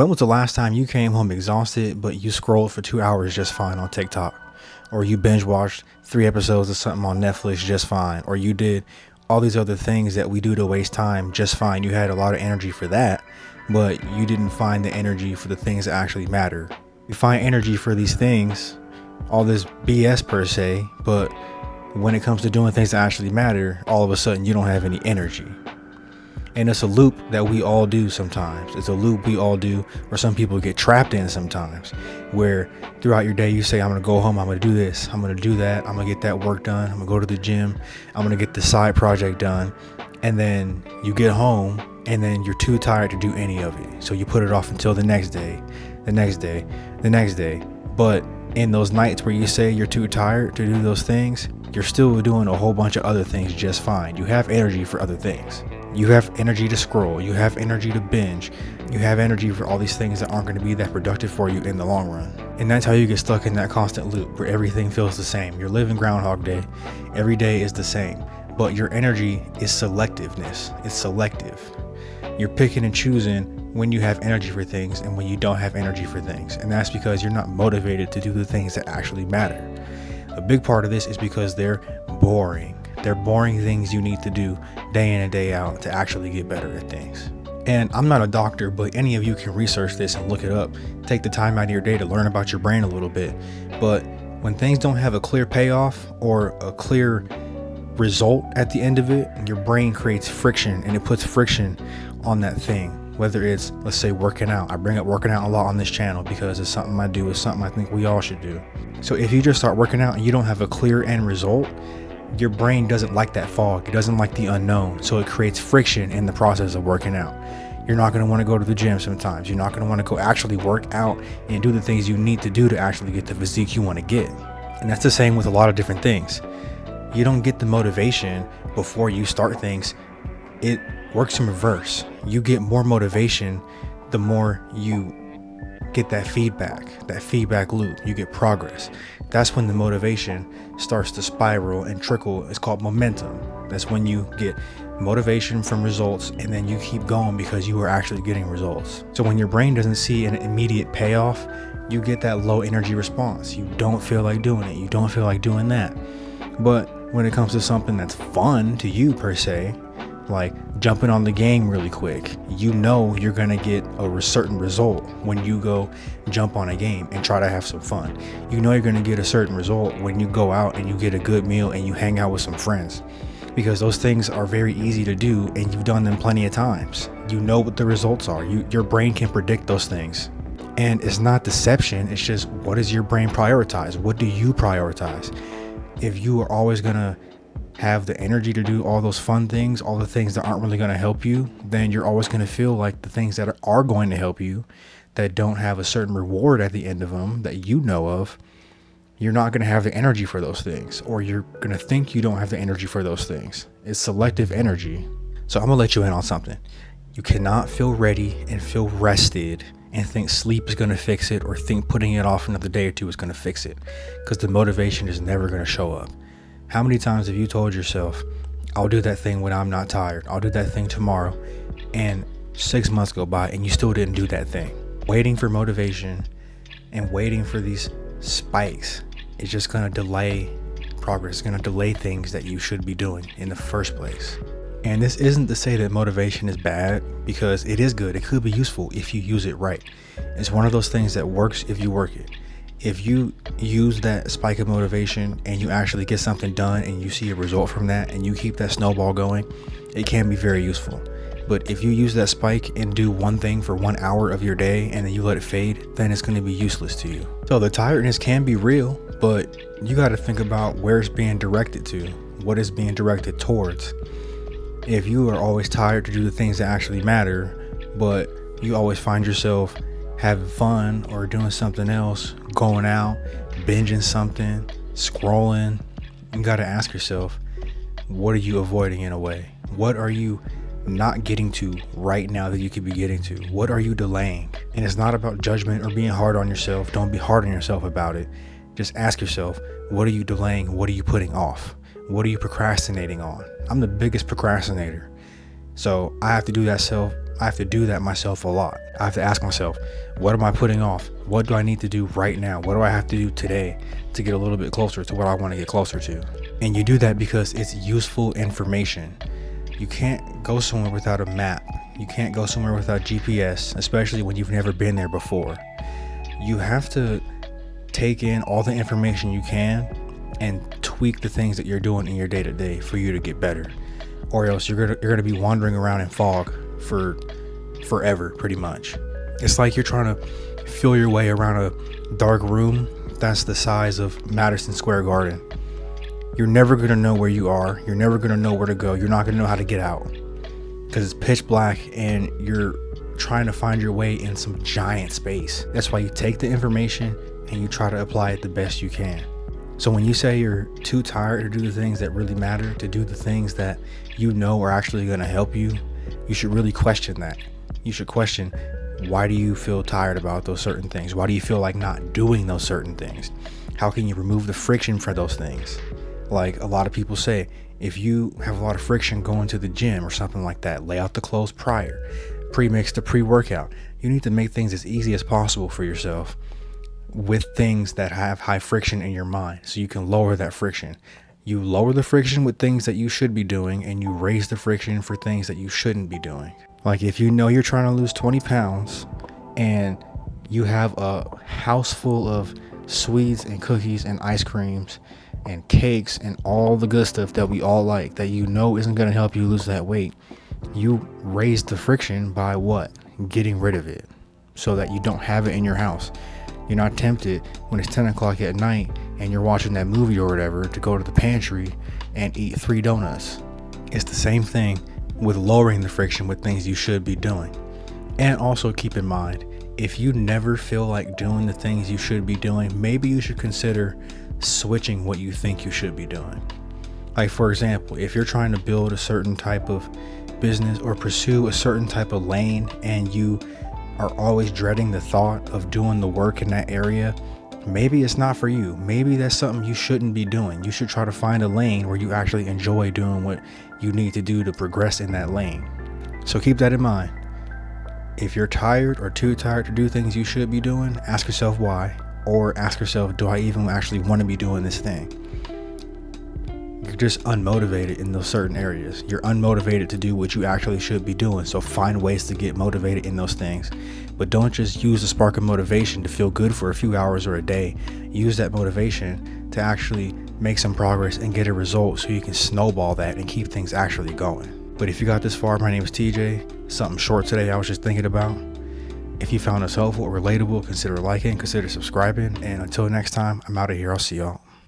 When was the last time you came home exhausted, but you scrolled for 2 hours just fine on TikTok? Or you binge watched 3 episodes of something on Netflix just fine? Or you did all these other things that we do to waste time just fine? You had a lot of energy for that, but you didn't find the energy for the things that actually matter. You find energy for these things, all this BS per se, but when it comes to doing things that actually matter, all of a sudden you don't have any energy. And it's a loop that we all do sometimes. It's a loop we all do, or some people get trapped in sometimes, where throughout your day you say, I'm going to go home, I'm going to do this, I'm going to do that, I'm going to get that work done, I'm going to go to the gym, I'm going to get the side project done. And then you get home and then you're too tired to do any of it. So you put it off until the next day, the next day, the next day. But in those nights where you say you're too tired to do those things, you're still doing a whole bunch of other things just fine. You have energy for other things. You have energy to scroll. You have energy to binge. You have energy for all these things that aren't going to be that productive for you in the long run. And that's how you get stuck in that constant loop where everything feels the same. You're living Groundhog Day. Every day is the same. But your energy is selectiveness. It's selective. You're picking and choosing when you have energy for things and when you don't have energy for things. And that's because you're not motivated to do the things that actually matter. A big part of this is because they're boring. They're boring things you need to do day in and day out to actually get better at things. And I'm not a doctor, but any of you can research this and look it up. Take the time out of your day to learn about your brain a little bit. But when things don't have a clear payoff or a clear result at the end of it, your brain creates friction, and it puts friction on that thing. Whether it's, let's say, working out. I bring up working out a lot on this channel because it's something I do. It's something I think we all should do. So if you just start working out and you don't have a clear end result, your brain doesn't like that fog. It doesn't like the unknown. So it creates friction in the process of working out. You're not going to want to go to the gym sometimes. You're not going to want to go actually work out and do the things you need to do to actually get the physique you want to get. And that's the same with a lot of different things. You don't get the motivation before you start things. It works in reverse. You get more motivation the more you get that feedback loop. You get progress. That's when the motivation starts to spiral and trickle. It's called momentum. That's when you get motivation from results, and then you keep going because you are actually getting results. So when your brain doesn't see an immediate payoff, you get that low energy response. You don't feel like doing it. You don't feel like doing that. But when it comes to something that's fun to you per se, like jumping on the game really quick, you know you're gonna get a certain result when you go jump on a game and try to have some fun. You know you're gonna get a certain result when you go out and you get a good meal and you hang out with some friends, because those things are very easy to do and you've done them plenty of times. You know what the results are. Your brain can predict those things. And it's not deception, it's just, what does your brain prioritize? What do you prioritize? If you are always gonna have the energy to do all those fun things, all the things that aren't really going to help you, then you're always going to feel like the things that are going to help you, that don't have a certain reward at the end of them that you know of, you're not going to have the energy for those things, or you're going to think you don't have the energy for those things. It's selective energy. So I'm going to let you in on something. You cannot feel ready and feel rested and think sleep is going to fix it, or think putting it off another day or two is going to fix it, because the motivation is never going to show up. How many times have you told yourself, I'll do that thing when I'm not tired, I'll do that thing tomorrow, and 6 months go by and you still didn't do that thing? Waiting for motivation and waiting for these spikes is just going to delay progress. It's going to delay things that you should be doing in the first place. And this isn't to say that motivation is bad, because it is good. It could be useful if you use it right. It's one of those things that works if you work it. If you use that spike of motivation and you actually get something done and you see a result from that and you keep that snowball going, it can be very useful. But if you use that spike and do one thing for 1 hour of your day and then you let it fade, then it's going to be useless to you. So the tiredness can be real, but you got to think about where it's being directed to, what it's being directed towards. If you are always tired to do the things that actually matter, but you always find yourself having fun or doing something else, going out, binging something, scrolling, you got to ask yourself, what are you avoiding in a way? What are you not getting to right now that you could be getting to? What are you delaying? And it's not about judgment or being hard on yourself. Don't be hard on yourself about it. Just ask yourself, what are you delaying? What are you putting off? What are you procrastinating on? I'm the biggest procrastinator. So I have to do that I have to do that myself a lot. I have to ask myself, what am I putting off? What do I need to do right now? What do I have to do today to get a little bit closer to what I want to get closer to? And you do that because it's useful information. You can't go somewhere without a map. You can't go somewhere without GPS, especially when you've never been there before. You have to take in all the information you can and tweak the things that you're doing in your day-to-day for you to get better, or else you're gonna be wandering around in fog for forever, pretty much. It's like you're trying to feel your way around a dark room that's the size of Madison Square Garden. You're never gonna know where you are. You're never gonna know where to go. You're not gonna know how to get out because it's pitch black and you're trying to find your way in some giant space. That's why you take the information and you try to apply it the best you can. So when you say you're too tired to do the things that really matter, to do the things that you know are actually going to help you, you should really question that. You should question, why do you feel tired about those certain things? Why do you feel like not doing those certain things? How can you remove the friction for those things? Like a lot of people say, if you have a lot of friction going to the gym or something like that, lay out the clothes prior, pre-mix the pre-workout. You need to make things as easy as possible for yourself with things that have high friction in your mind, so you can lower that friction. You lower the friction with things that you should be doing, and you raise the friction for things that you shouldn't be doing. Like if you know you're trying to lose 20 pounds and you have a house full of sweets and cookies and ice creams and cakes and all the good stuff that we all like, that you know isn't going to help you lose that weight, you raise the friction by what? Getting rid of it so that you don't have it in your house. You're not tempted when it's 10 o'clock at night and you're watching that movie or whatever to go to the pantry and eat 3 donuts. It's the same thing with lowering the friction with things you should be doing. And also keep in mind, if you never feel like doing the things you should be doing, maybe you should consider switching what you think you should be doing. Like for example, if you're trying to build a certain type of business or pursue a certain type of lane and you are always dreading the thought of doing the work in that area, maybe it's not for you. Maybe that's something you shouldn't be doing. You should try to find a lane where you actually enjoy doing what you need to do to progress in that lane. So keep that in mind. If you're tired or too tired to do things you should be doing, ask yourself why, or ask yourself, do I even actually want to be doing this thing? You're just unmotivated in those certain areas. You're unmotivated to do what you actually should be doing. So find ways to get motivated in those things. But don't just use the spark of motivation to feel good for a few hours or a day. Use that motivation to actually make some progress and get a result so you can snowball that and keep things actually going. But if you got this far, my name is TJ. Something short today I was just thinking about. If you found this helpful or relatable, consider liking, consider subscribing. And until next time, I'm out of here. I'll see y'all.